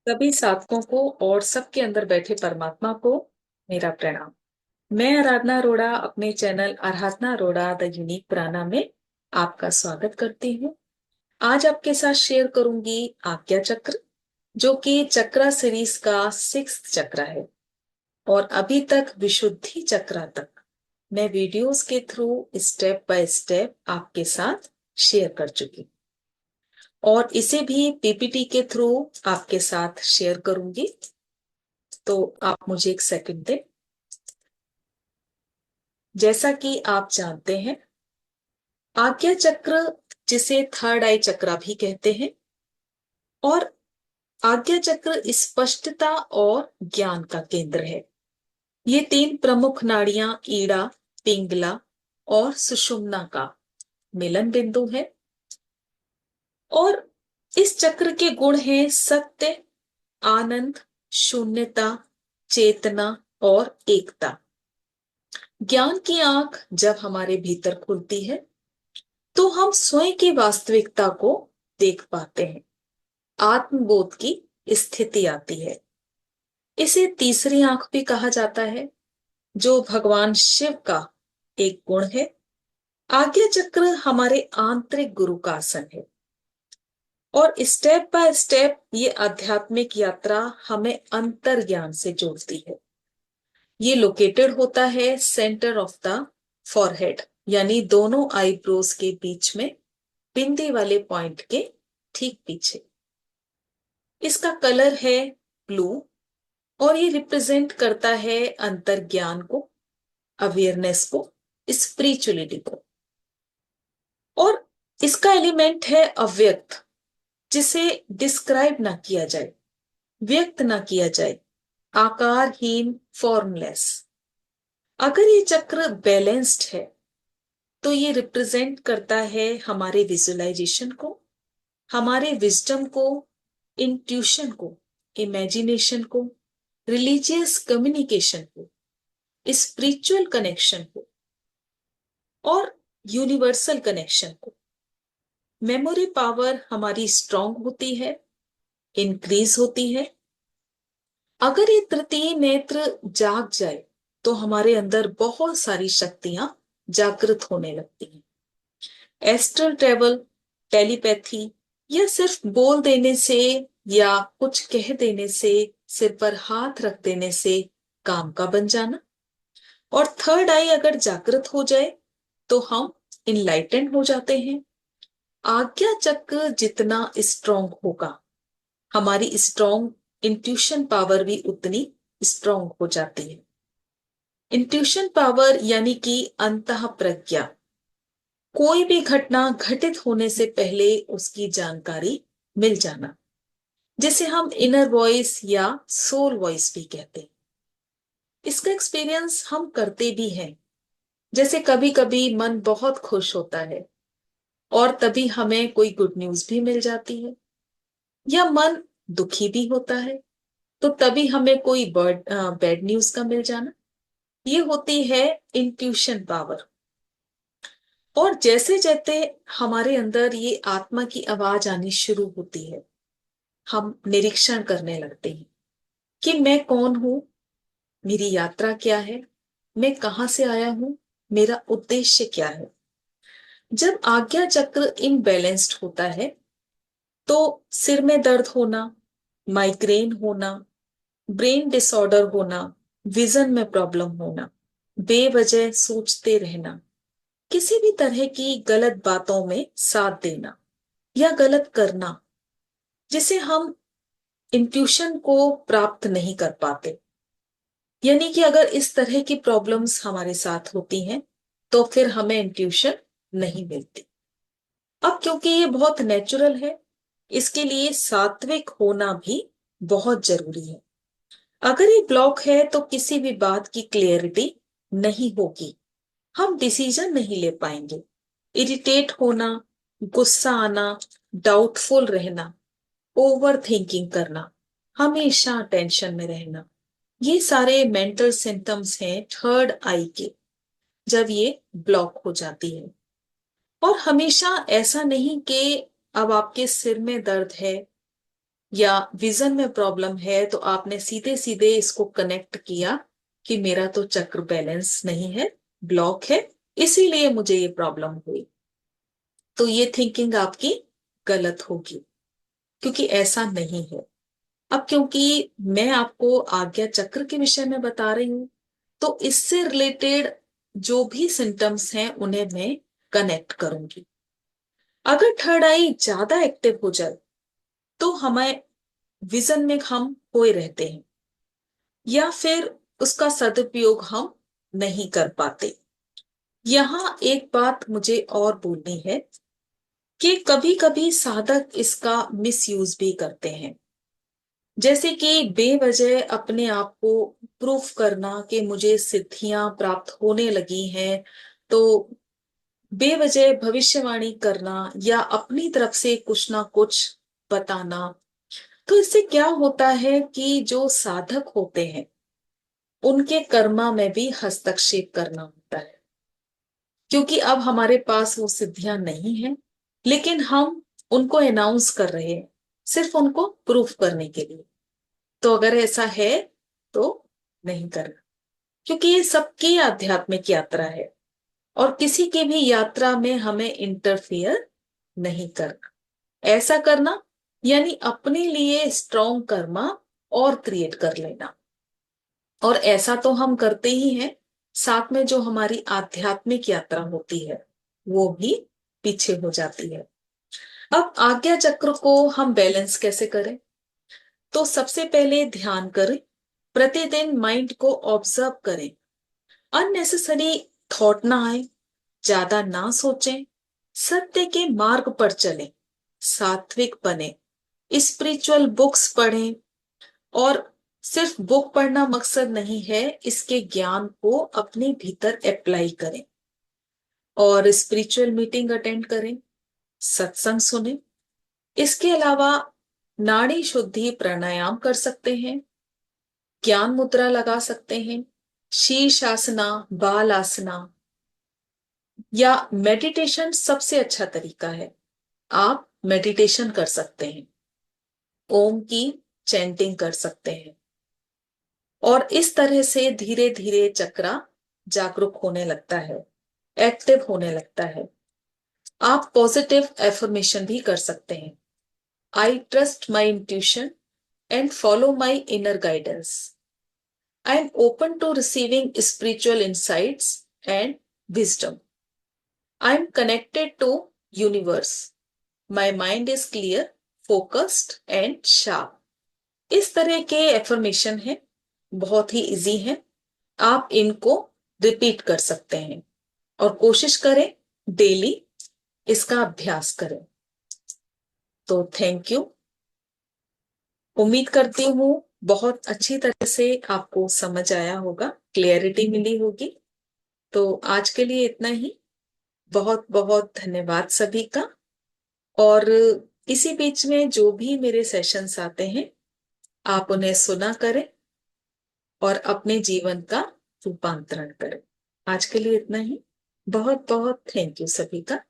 सभी साधकों को और सबके अंदर बैठे परमात्मा को मेरा प्रणाम। मैं आराधना अरोड़ा अपने channel Aradhana Arora the unique प्राणा में आपका स्वागत करती हूँ। आज आपके साथ शेयर करूंगी आज्ञा चक्र, जो कि चक्रा सीरीज का 6th चक्र है। और अभी तक विशुद्धि चक्र तक मैं वीडियोस के थ्रू स्टेप बाय स्टेप आपके साथ शेयर कर चुकी, और इसे भी पीपीटी के थ्रू आपके साथ शेयर करूंगी। तो आप मुझे एक सेकंड दें। जैसा कि आप जानते हैं, आज्ञा चक्र, जिसे थर्ड आई चक्र भी कहते हैं, और आज्ञा चक्र स्पष्टता और ज्ञान का केंद्र है। ये 3 प्रमुख नाड़ियां ईड़ा, पिंगला और सुषुम्ना का मिलन बिंदु है। और इस चक्र के गुण हैं सत्य, आनंद, शून्यता, चेतना और एकता। ज्ञान की आंख जब हमारे भीतर खुलती है तो हम स्वयं की वास्तविकता को देख पाते हैं। आत्मबोध की स्थिति आती है। इसे तीसरी आंख भी कहा जाता है, जो भगवान शिव का एक गुण है। आज्ञा चक्र हमारे आंतरिक गुरु का आसन है, और स्टेप बाय स्टेप ये आध्यात्मिक यात्रा हमें अंतर ज्ञान से जोड़ती है। ये लोकेटेड होता है सेंटर ऑफ द फॉरहेड, यानी दोनों आईब्रोज के बीच में, बिंदी वाले पॉइंट के ठीक पीछे। इसका कलर है ब्लू, और ये रिप्रेजेंट करता है अंतर्ज्ञान को, अवेयरनेस को, स्पिरिचुअलिटी को। और इसका एलिमेंट है अव्यक्त, जिसे डिस्क्राइब ना किया जाए, व्यक्त ना किया जाए, आकारहीन, फॉर्मलेस। अगर ये चक्र बैलेंस्ड है तो ये रिप्रेजेंट करता है हमारे विजुअलाइजेशन को, हमारे विजडम को, इंट्यूशन को, इमेजिनेशन को, रिलीजियस कम्युनिकेशन को, स्पिरिचुअल कनेक्शन को, और यूनिवर्सल कनेक्शन को। मेमोरी पावर हमारी स्ट्रांग होती है, इंक्रीज होती है। अगर ये तृतीय नेत्र जाग जाए तो हमारे अंदर बहुत सारी शक्तियां जागृत होने लगती हैं। एस्ट्रल ट्रेवल, टेलीपैथी, या सिर्फ बोल देने से या कुछ कह देने से, सिर पर हाथ रख देने से काम का बन जाना। और थर्ड आई अगर जागृत हो जाए तो हम इनलाइटेंड हो जाते हैं। आज्ञा चक्र जितना स्ट्रांग होगा, हमारी स्ट्रांग इंट्यूशन पावर भी उतनी स्ट्रांग हो जाती है। इंट्यूशन पावर यानी कि अंतः प्रज्ञा, कोई भी घटना घटित होने से पहले उसकी जानकारी मिल जाना, जिसे हम इनर वॉइस या सोल वॉइस भी कहते हैं। इसका एक्सपीरियंस हम करते भी हैं। जैसे कभी कभी मन बहुत खुश होता है और तभी हमें कोई गुड न्यूज भी मिल जाती है, या मन दुखी भी होता है तो तभी हमें कोई बैड न्यूज का मिल जाना। ये होती है इंट्यूशन पावर। और जैसे जैसे हमारे अंदर ये आत्मा की आवाज आनी शुरू होती है, हम निरीक्षण करने लगते हैं कि मैं कौन हूं, मेरी यात्रा क्या है, मैं कहां से आया हूं, मेरा उद्देश्य क्या है। जब आज्ञा चक्र इनबैलेंस्ड होता है तो सिर में दर्द होना, माइग्रेन होना, ब्रेन डिसऑर्डर होना, विजन में प्रॉब्लम होना, बेवजह सोचते रहना, किसी भी तरह की गलत बातों में साथ देना या गलत करना, जिसे हम इंट्यूशन को प्राप्त नहीं कर पाते। यानी कि अगर इस तरह की प्रॉब्लम्स हमारे साथ होती हैं तो फिर हमें इंट्यूशन नहीं मिलती। अब क्योंकि ये बहुत नेचुरल है, इसके लिए सात्विक होना भी बहुत जरूरी है। अगर ये ब्लॉक है तो किसी भी बात की क्लियरिटी नहीं होगी, हम डिसीजन नहीं ले पाएंगे। इरिटेट होना, गुस्सा आना, डाउटफुल रहना, ओवर थिंकिंग करना, हमेशा टेंशन में रहना, ये सारे मेंटल सिम्टम्स हैं थर्ड आई के, जब ये ब्लॉक हो जाती है। और हमेशा ऐसा नहीं कि अब आपके सिर में दर्द है या विजन में प्रॉब्लम है, तो आपने सीधे सीधे इसको कनेक्ट किया कि मेरा तो चक्र बैलेंस नहीं है, ब्लॉक है, इसीलिए मुझे ये प्रॉब्लम हुई। तो ये थिंकिंग आपकी गलत होगी, क्योंकि ऐसा नहीं है। अब क्योंकि मैं आपको आज्ञा चक्र के विषय में बता रही हूं, तो इससे रिलेटेड जो भी सिम्टम्स हैं उन्हें मैं कनेक्ट करूंगी। अगर थर्ड आई ज्यादा एक्टिव हो जाए तो हमें विजन में हम खोए रहते हैं, या फिर उसका सदुपयोग हम नहीं कर पाते। यहां एक बात मुझे और बोलनी है कि कभी कभी साधक इसका मिसयूज भी करते हैं, जैसे कि बेवजह अपने आप को प्रूफ करना कि मुझे सिद्धियां प्राप्त होने लगी हैं, तो बेवजह भविष्यवाणी करना या अपनी तरफ से कुछ ना कुछ बताना। तो इससे क्या होता है कि जो साधक होते हैं उनके कर्मा में भी हस्तक्षेप करना होता है, क्योंकि अब हमारे पास वो सिद्धियां नहीं है, लेकिन हम उनको अनाउंस कर रहे हैं सिर्फ उनको प्रूफ करने के लिए। तो अगर ऐसा है तो नहीं करना, क्योंकि ये सबकी आध्यात्मिक यात्रा है और किसी की भी यात्रा में हमें इंटरफियर नहीं करना। ऐसा करना यानी अपने लिए स्ट्रॉन्ग कर्मा और क्रिएट कर लेना, और ऐसा तो हम करते ही हैं, साथ में जो हमारी आध्यात्मिक यात्रा होती है वो भी पीछे हो जाती है। अब आज्ञा चक्र को हम बैलेंस कैसे करें? तो सबसे पहले ध्यान करें, प्रतिदिन माइंड को ऑब्जर्व करें, अननेसेसरी थॉट ना आए, ज्यादा ना सोचें, सत्य के मार्ग पर चलें, सात्विक बने, स्पिरिचुअल बुक्स पढ़ें। और सिर्फ बुक पढ़ना मकसद नहीं है, इसके ज्ञान को अपने भीतर अप्लाई करें, और स्पिरिचुअल मीटिंग अटेंड करें, सत्संग सुने। इसके अलावा नाड़ी शुद्धि प्राणायाम कर सकते हैं, ज्ञान मुद्रा लगा सकते हैं, शीर्ष आसना, बाल आसना, या मेडिटेशन सबसे अच्छा तरीका है। आप मेडिटेशन कर सकते हैं, ओम की चैंटिंग कर सकते हैं, और इस तरह से धीरे धीरे चक्रा जागरूक होने लगता है, एक्टिव होने लगता है। आप पॉजिटिव एफर्मेशन भी कर सकते हैं। I trust my intuition and follow my inner guidance. I am open to receiving spiritual insights and wisdom. I am connected to universe. My mind is clear, focused and sharp. इस तरह के affirmation है, बहुत ही easy है। आप इनको repeat कर सकते हैं और कोशिश करें डेली इसका अभ्यास करें। तो थैंक यू। उम्मीद करती हूँ बहुत अच्छी तरह से आपको समझ आया होगा, क्लियरिटी मिली होगी। तो आज के लिए इतना ही। बहुत बहुत धन्यवाद सभी का। और इसी बीच में जो भी मेरे सेशंस आते हैं आप उन्हें सुना करें और अपने जीवन का रूपांतरण करें। आज के लिए इतना ही। बहुत बहुत थैंक यू सभी का।